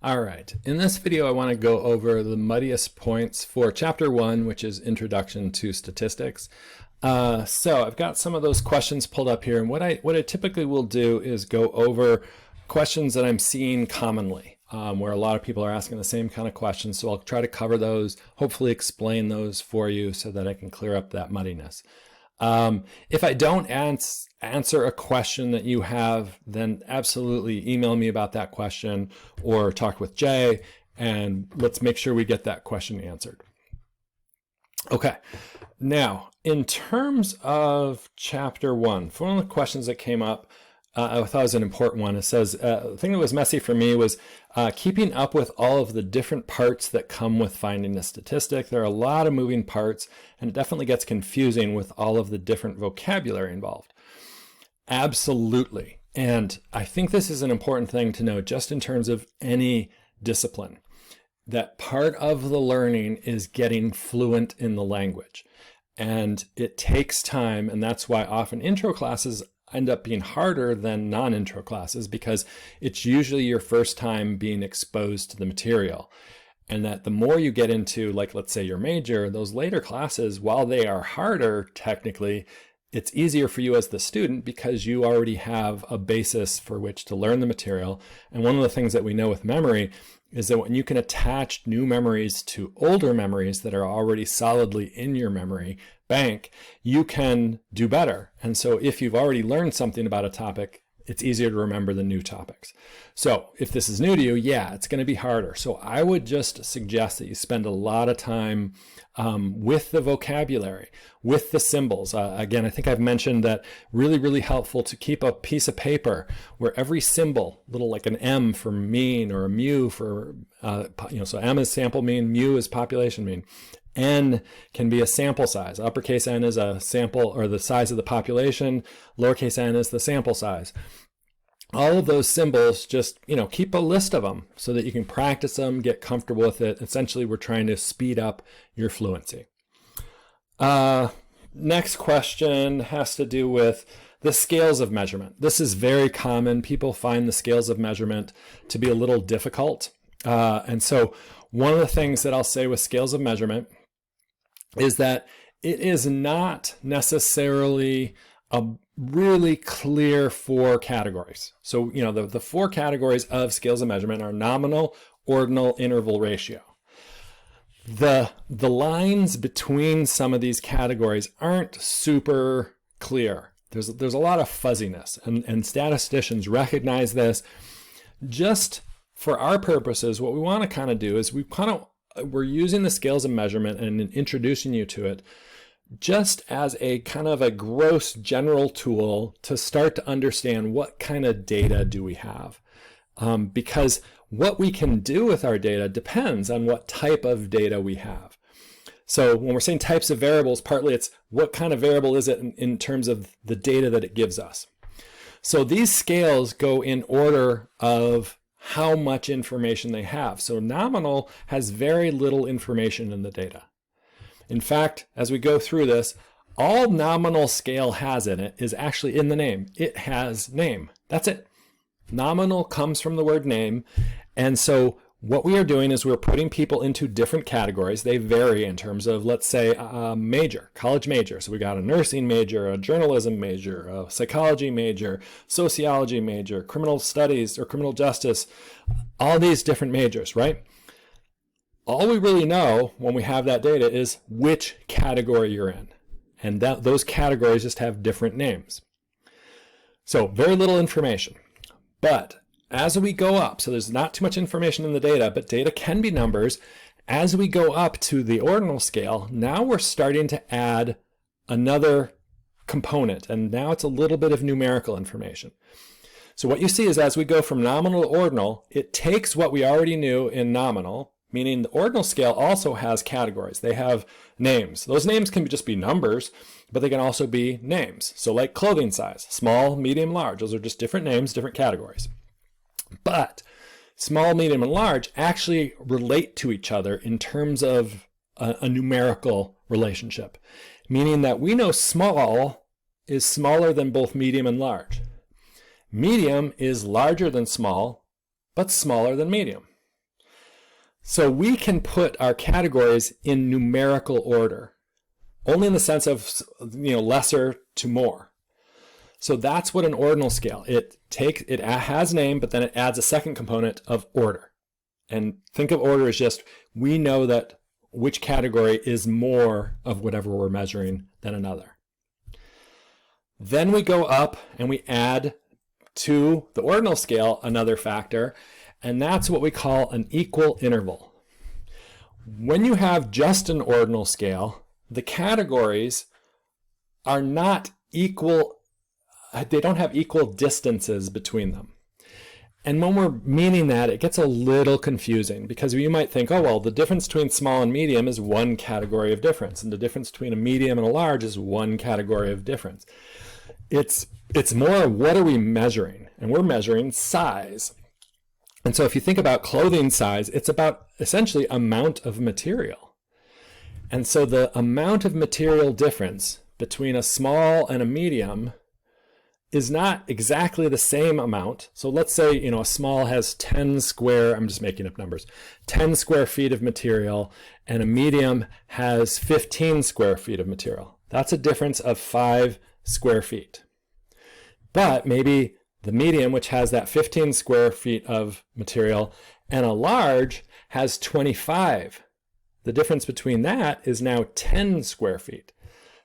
All right, in this video I want to go over the muddiest points for Chapter 1, which is Introduction to Statistics. So I've got some of those questions pulled up here, and what I typically will do is go over questions that I'm seeing commonly, where a lot of people are asking the same kind of questions, so I'll try to cover those, hopefully explain those for you so that I can clear up that muddiness. If I don't answer a question that you have, then absolutely email me about that question or talk with Jay, and let's make sure we get that question answered. Okay, now in terms of Chapter 1, one of the questions that came up, I thought was an important one. It says, the thing that was messy for me was keeping up with all of the different parts that come with finding a statistic. There are a lot of moving parts, and it definitely gets confusing with all of the different vocabulary involved. Absolutely. And I think this is an important thing to know just in terms of any discipline, that part of the learning is getting fluent in the language. And it takes time, and that's why often intro classes end up being harder than non-intro classes, because it's usually your first time being exposed to the material. And that the more you get into, like, let's say your major, those later classes, while they are harder technically, it's easier for you as the student because you already have a basis for which to learn the material. And one of the things that we know with memory is that when you can attach new memories to older memories that are already solidly in your memory bank, you can do better. And so if you've already learned something about a topic, it's easier to remember the new topics. So if this is new to you, yeah, it's going to be harder. So I would just suggest that you spend a lot of time with the vocabulary, with the symbols. Again, I think I've mentioned that really helpful to keep a piece of paper where every symbol, little like an M for mean or a mu for, so M is sample mean, mu is population mean. N can be a sample size. Uppercase N is a sample or the size of the population. Lowercase n is the sample size. All of those symbols, just, keep a list of them so that you can practice them, get comfortable with it. Essentially, we're trying to speed up your fluency. Next question has to do with the scales of measurement. This is very common. People find the scales of measurement to be a little difficult. And so one of the things that I'll say with scales of measurement is that it is not necessarily a really clear 4 categories. So, the 4 categories of scales of measurement are nominal, ordinal, interval, ratio. The lines between some of these categories aren't super clear. There's a lot of fuzziness, and statisticians recognize this. Just for our purposes, what we want to kind of do is we're using the scales of measurement and introducing you to it just as a kind of a gross general tool to start to understand what kind of data do we have. Because what we can do with our data depends on what type of data we have. So when we're saying types of variables, partly it's what kind of variable is it in terms of the data that it gives us. So these scales go in order of how much information they have. So nominal has very little information in the data. In fact, as we go through this, all nominal scale has in it is actually in the name. It has name. That's it. Nominal comes from the word name. And so what we are doing is we're putting people into different categories. They vary in terms of, let's say, major, college major. So we got a nursing major, a journalism major, a psychology major, sociology major, criminal studies or criminal justice, all these different majors, right? All we really know when we have that data is which category you're in. And those categories just have different names. So very little information. But as we go up, so there's not too much information in the data, but data can be numbers. As we go up to the ordinal scale, now we're starting to add another component, and now it's a little bit of numerical information. So what you see is as we go from nominal to ordinal, it takes what we already knew in nominal, meaning the ordinal scale also has categories. They have names. Those names can just be numbers, but they can also be names. So like clothing size, small, medium, large. Those are just different names, different categories. But small, medium, and large actually relate to each other in terms of a numerical relationship, meaning that we know small is smaller than both medium and large. Medium is larger than small, but smaller than medium. So we can put our categories in numerical order, only in the sense of, lesser to more. So that's what an ordinal scale. It has name, but then it adds a second component of order. And think of order as just, we know that which category is more of whatever we're measuring than another. Then we go up and we add to the ordinal scale another factor, and that's what we call an equal interval. When you have just an ordinal scale, the categories are not equal, they don't have equal distances between them. And when we're meaning that, it gets a little confusing, because you might think, oh, well, the difference between small and medium is one category of difference, and the difference between a medium and a large is one category of difference. It's more, what are we measuring? And we're measuring size. And so if you think about clothing size, it's about essentially amount of material. And so the amount of material difference between a small and a medium is not exactly the same amount. So let's say, a small has 10 square, I'm just making up numbers, 10 square feet of material, and a medium has 15 square feet of material. That's a difference of 5 square feet. But maybe the medium, which has that 15 square feet of material, and a large has 25. The difference between that is now 10 square feet.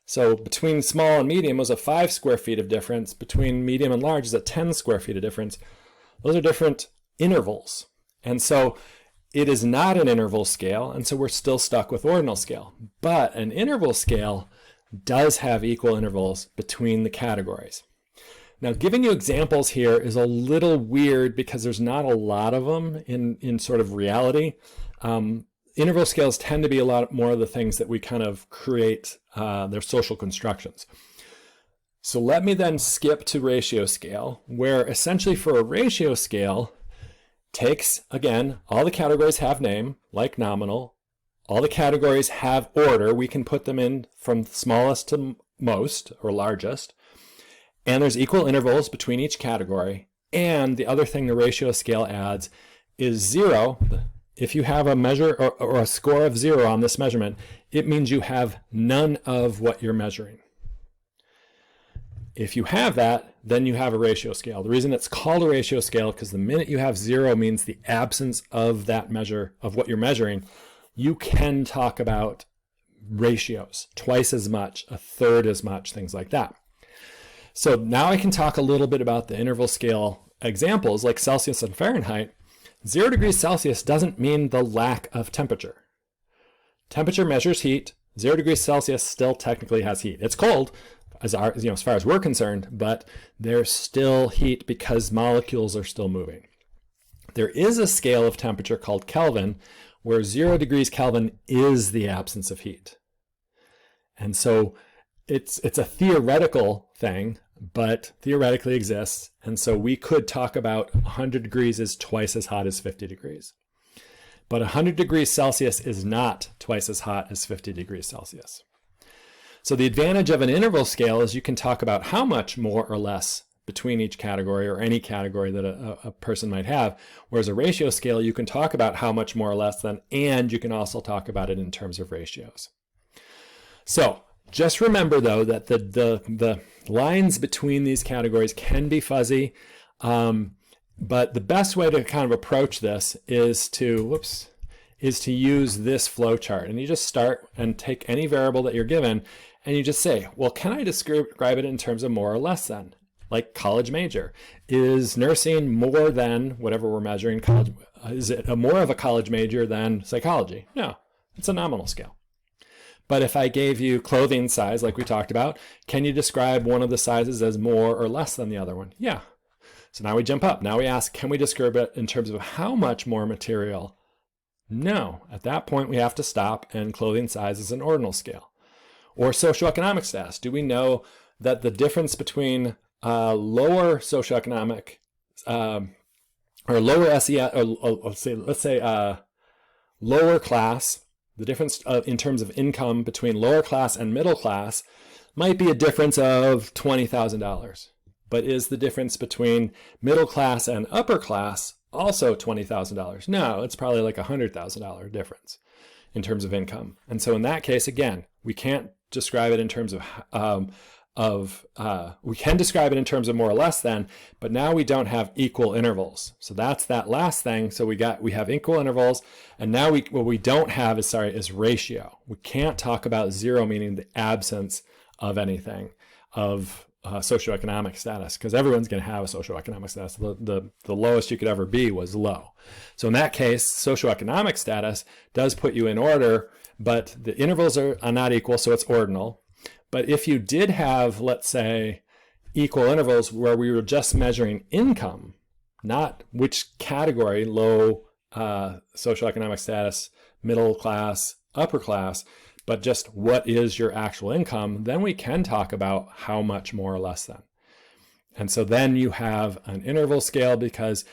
So between small and medium was a 5 square feet of difference. Between medium and large is a 10 square feet of difference. Those are different intervals. And so it is not an interval scale, and so we're still stuck with ordinal scale. But an interval scale does have equal intervals between the categories. Now, giving you examples here is a little weird because there's not a lot of them in sort of reality. Interval scales tend to be a lot more of the things that we kind of create, their social constructions. So let me then skip to ratio scale, where essentially for a ratio scale takes, again, all the categories have name, like nominal. All the categories have order. We can put them in from smallest to most or largest. And there's equal intervals between each category. And the other thing the ratio scale adds is 0. If you have a measure or a score of 0 on this measurement, it means you have none of what you're measuring. If you have that, then you have a ratio scale. The reason it's called a ratio scale is because the minute you have 0 means the absence of that measure of what you're measuring. You can talk about ratios, twice as much, a third as much, things like that. So now I can talk a little bit about the interval scale examples like Celsius and Fahrenheit. 0 degrees Celsius doesn't mean the lack of temperature. Temperature measures heat. 0 degrees Celsius still technically has heat. It's cold as far as we're concerned, but there's still heat because molecules are still moving. There is a scale of temperature called Kelvin, where 0 degrees Kelvin is the absence of heat. And so it's a theoretical thing, but theoretically exists. And so we could talk about 100 degrees is twice as hot as 50 degrees. But 100 degrees Celsius is not twice as hot as 50 degrees Celsius. So the advantage of an interval scale is you can talk about how much more or less between each category or any category that a person might have. Whereas a ratio scale, you can talk about how much more or less than, and you can also talk about it in terms of ratios. So just remember, though, that the lines between these categories can be fuzzy, but the best way to kind of approach this is to use this flow chart. And you just start and take any variable that you're given, and you just say, well, can I describe it in terms of more or less than? Like college major. Is nursing more than whatever we're measuring college? Is it more of a college major than psychology? No, it's a nominal scale. But if I gave you clothing size, like we talked about, can you describe one of the sizes as more or less than the other one? Yeah. So now we jump up. Now we ask, can we describe it in terms of how much more material? No. At that point, we have to stop, and clothing size is an ordinal scale. Or socioeconomic status. Do we know that the difference between lower socioeconomic or lower SES, or let's say lower class, the difference in terms of income between lower class and middle class might be a difference of $20,000. But is the difference between middle class and upper class also $20,000? No, it's probably like $100,000 difference in terms of income. And so in that case, again, we can't describe it in terms we can describe it in terms of more or less than, but now we don't have equal intervals. So that's that last thing. So we have equal intervals, and now what we don't have is ratio. We can't talk about zero, meaning the absence of anything, of socioeconomic status, because everyone's going to have a socioeconomic status. The lowest you could ever be was low. So in that case, socioeconomic status does put you in order, but the intervals are not equal, so it's ordinal. But if you did have, let's say, equal intervals where we were just measuring income, not which category, low socioeconomic status, middle class, upper class, but just what is your actual income, then we can talk about how much more or less than. And so then you have an interval scale, because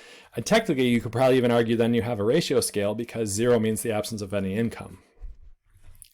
technically you could probably even argue then you have a ratio scale, because zero means the absence of any income.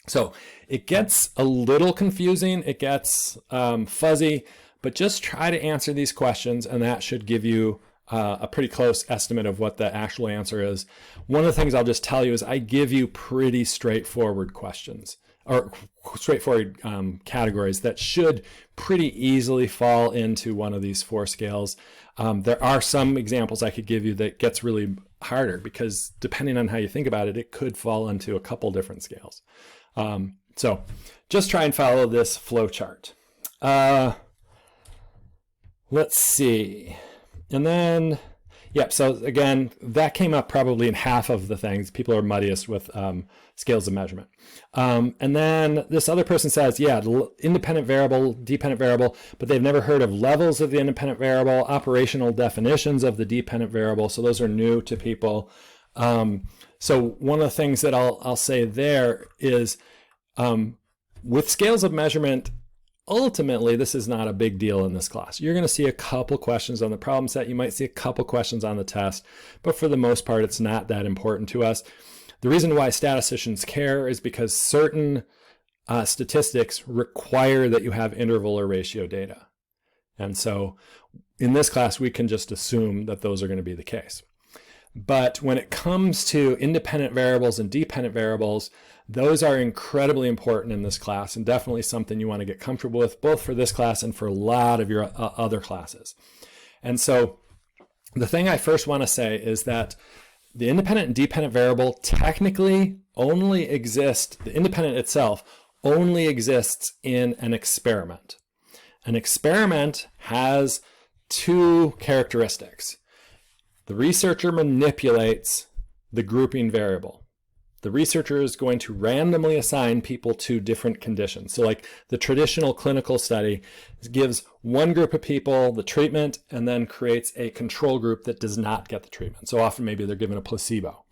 So it gets a little confusing, it gets fuzzy, but just try to answer these questions, and that should give you a pretty close estimate of what the actual answer is. One of the things I'll just tell you is I give you pretty straightforward questions, or straightforward categories that should pretty easily fall into one of these four scales. There are some examples I could give you that gets really harder, because depending on how you think about it, it could fall into a couple different scales. So just try and follow this flow chart. Let's see. And then, yep, so again, that came up probably in half of the things. People are muddiest with scales of measurement. And then this other person says, yeah, independent variable, dependent variable, but they've never heard of levels of the independent variable, operational definitions of the dependent variable. So those are new to people. So one of the things that I'll say there is with scales of measurement, ultimately, this is not a big deal in this class. You're going to see a couple questions on the problem set. You might see a couple questions on the test, but for the most part, it's not that important to us. The reason why statisticians care is because certain statistics require that you have interval or ratio data. And so in this class, we can just assume that those are going to be the case. But when it comes to independent variables and dependent variables, those are incredibly important in this class, and definitely something you want to get comfortable with, both for this class and for a lot of your other classes. And so the thing I first want to say is that the independent and dependent variable technically only exist, the independent itself only exists in an experiment. An experiment has two characteristics. The researcher manipulates the grouping variable. The researcher is going to randomly assign people to different conditions. So like the traditional clinical study gives one group of people the treatment and then creates a control group that does not get the treatment. So often maybe they're given a placebo.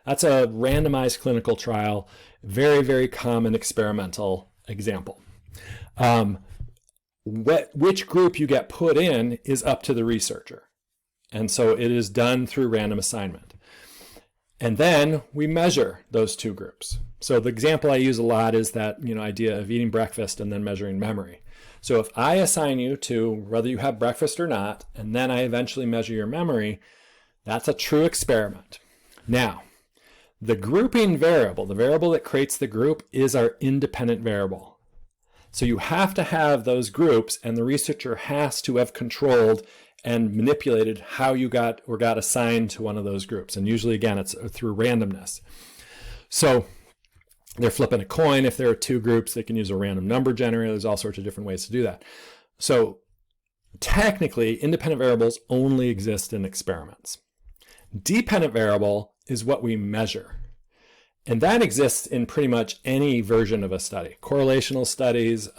That's a randomized clinical trial, very, very common experimental example. Which group you get put in is up to the researcher. And so it is done through random assignment. And then we measure those two groups. So the example I use a lot is that idea of eating breakfast and then measuring memory. So if I assign you to whether you have breakfast or not, and then I eventually measure your memory, that's a true experiment. Now, the grouping variable, the variable that creates the group, is our independent variable. So you have to have those groups, and the researcher has to have controlled and manipulated how you got assigned to one of those groups. And usually, again, it's through randomness. So they're flipping a coin. If there are two groups, they can use a random number generator. There's all sorts of different ways to do that. So technically, independent variables only exist in experiments. Dependent variable is what we measure. And that exists in pretty much any version of a study. Correlational studies,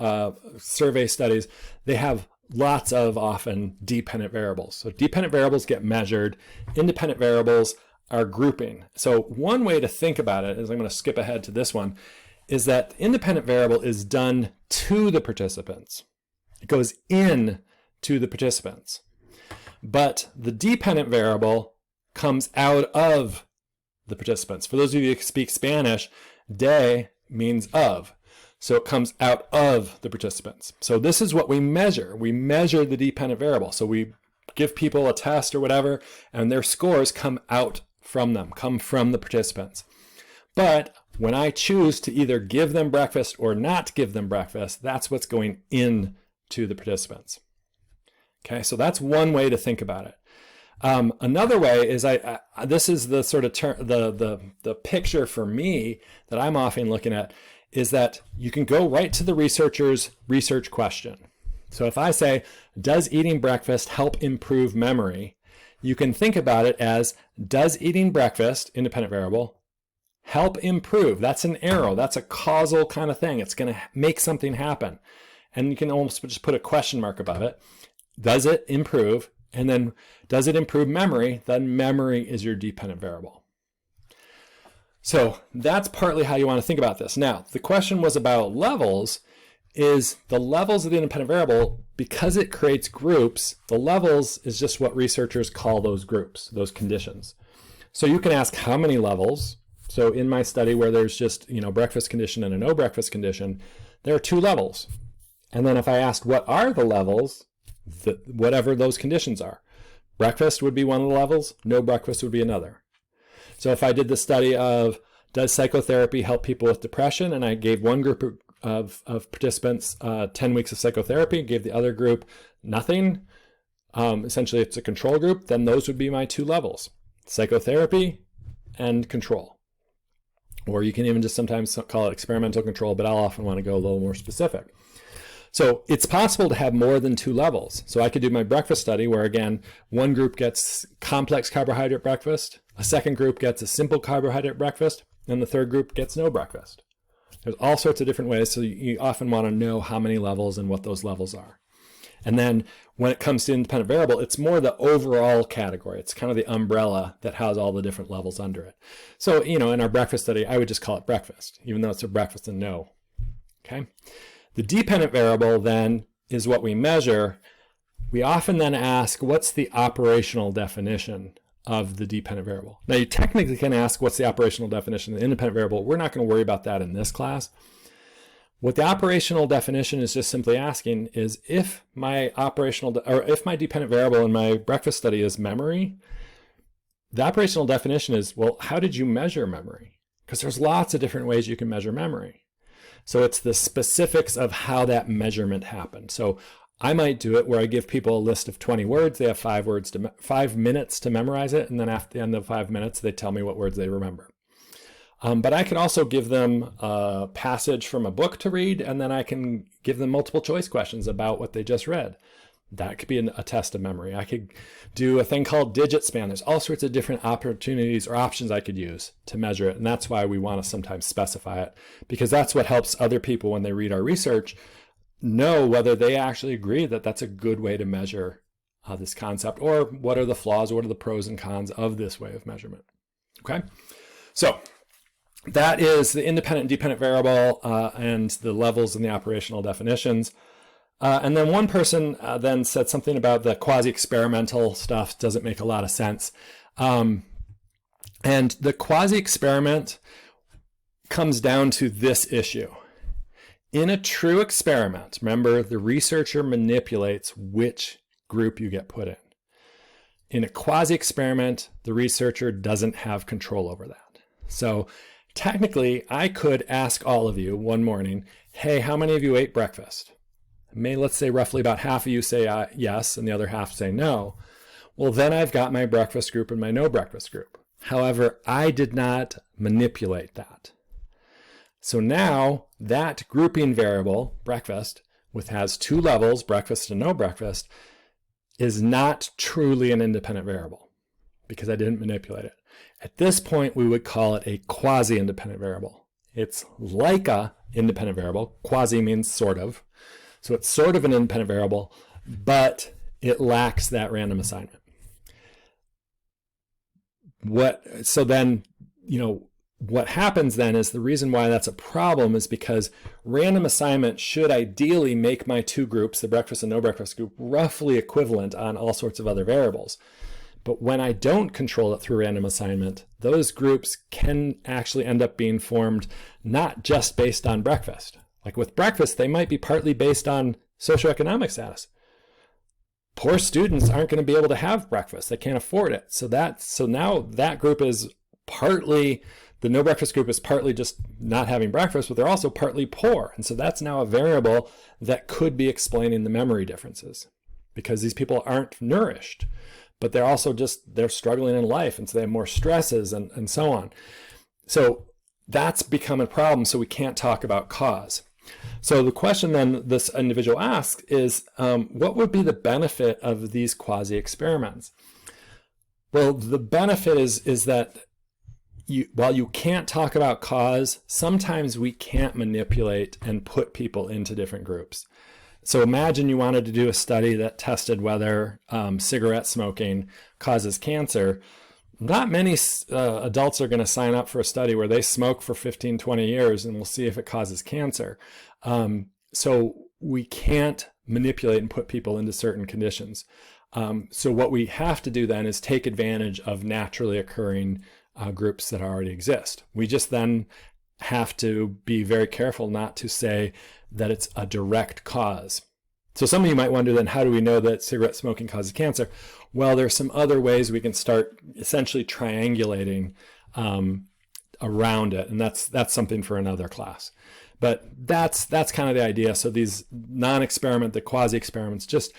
survey studies, they have lots of often dependent variables. So dependent variables get measured. Independent variables are grouping. So one way to think about it, is I'm going to skip ahead to this one, is that independent variable is done to the participants. It goes in to the participants. But the dependent variable comes out of the participants. For those of you who speak Spanish, de means of. So it comes out of the participants. So this is what we measure. We measure the dependent variable. So we give people a test or whatever, and their scores come out from them, come from the participants. But when I choose to either give them breakfast or not give them breakfast, that's what's going in to the participants. Okay, so that's one way to think about it. Another way is this is the sort of the picture for me that I'm often looking at, is that you can go right to the researcher's research question. So if I say, does eating breakfast help improve memory? You can think about it as, does eating breakfast, independent variable, help improve? That's an arrow. That's a causal kind of thing. It's going to make something happen. And you can almost just put a question mark above it. Does it improve? And then does it improve memory? Then memory is your dependent variable. So that's partly how you want to think about this. Now, the question was about levels. Is the levels of the independent variable, because it creates groups, the levels is just what researchers call those groups, those conditions. So you can ask how many levels. So in my study where there's just, breakfast condition and a no breakfast condition, there are 2 levels. And then if I asked what are the levels, whatever those conditions are, breakfast would be one of the levels, no breakfast would be another. So if I did the study of, does psychotherapy help people with depression, and I gave one group of participants 10 weeks of psychotherapy, gave the other group nothing, essentially it's a control group, then those would be my 2 levels, psychotherapy and control. Or you can even just sometimes call it experimental control, but I'll often want to go a little more specific. So it's possible to have more than 2 levels. So I could do my breakfast study where, again, one group gets complex carbohydrate breakfast, a second group gets a simple carbohydrate breakfast, and the third group gets no breakfast. There's all sorts of different ways, so you often want to know how many levels and what those levels are. And then when it comes to independent variable, it's more the overall category. It's kind of the umbrella that has all the different levels under it. So, in our breakfast study, I would just call it breakfast, even though it's a breakfast and no. Okay? The dependent variable then is what we measure. We often then ask, what's the operational definition of the dependent variable? Now, you technically can ask, what's the operational definition of the independent variable? We're not going to worry about that in this class. What the operational definition is just simply asking is, if my dependent variable in my breakfast study is memory, the operational definition is, well, how did you measure memory? Because there's lots of different ways you can measure memory. So it's the specifics of how that measurement happened. So I might do it where I give people a list of 20 words. They have 5 minutes to memorize it. And then after the end of 5 minutes, they tell me what words they remember. But I can also give them a passage from a book to read, and then I can give them multiple choice questions about what they just read. That could be a test of memory. I could do a thing called digit span. There's all sorts of different opportunities or options I could use to measure it. And that's why we want to sometimes specify it, because that's what helps other people when they read our research know whether they actually agree that that's a good way to measure this concept, or what are the flaws, what are the pros and cons of this way of measurement. Okay, so that is the independent and dependent variable and the levels and the operational definitions. And then one person then said something about the quasi-experimental stuff doesn't make a lot of sense. And the quasi-experiment comes down to this issue. In a true experiment, remember, the researcher manipulates which group you get put in. In a quasi-experiment, the researcher doesn't have control over that. So technically, I could ask all of you one morning, hey, how many of you ate breakfast? Let's say roughly about half of you say yes, and the other half say no. Well, then I've got my breakfast group and my no breakfast group. However, I did not manipulate that. So now that grouping variable, breakfast, has 2 levels, breakfast and no breakfast, is not truly an independent variable because I didn't manipulate it. At this point, we would call it a quasi-independent variable. It's like a independent variable. Quasi means sort of. So it's sort of an independent variable, but it lacks that random assignment. So then, what happens then is the reason why that's a problem is because random assignment should ideally make my 2 groups, the breakfast and no breakfast group, roughly equivalent on all sorts of other variables. But when I don't control it through random assignment, those groups can actually end up being formed not just based on breakfast. Like with breakfast, they might be partly based on socioeconomic status. poor students aren't going to be able to have breakfast. They can't afford it. So now that group is partly, the no breakfast group is partly just not having breakfast, but they're also partly poor. And so that's now a variable that could be explaining the memory differences, because these people aren't nourished, but they're also they're struggling in life. And so they have more stresses and so on. So that's become a problem. So we can't talk about cause. So the question then this individual asks is, what would be the benefit of these quasi-experiments? Well, the benefit is that while you can't talk about cause, sometimes we can't manipulate and put people into different groups. So imagine you wanted to do a study that tested whether cigarette smoking causes cancer. Not many adults are going to sign up for a study where they smoke for 15, 20 years and we'll see if it causes cancer. So we can't manipulate and put people into certain conditions. So what we have to do then is take advantage of naturally occurring groups that already exist. We just then have to be very careful not to say that it's a direct cause. So some of you might wonder then, how do we know that cigarette smoking causes cancer? Well, there's some other ways we can start essentially triangulating around it, and that's something for another class. But that's kind of the idea. So these non-experiment, the quasi-experiments,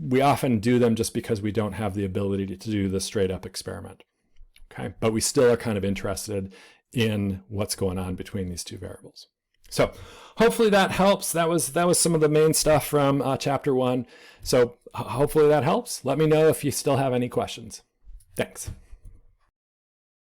we often do them just because we don't have the ability to do the straight up experiment. Okay, but we still are kind of interested in what's going on between these two variables. So hopefully that helps. That was some of the main stuff from chapter 1. So hopefully that helps. Let me know if you still have any questions. Thanks.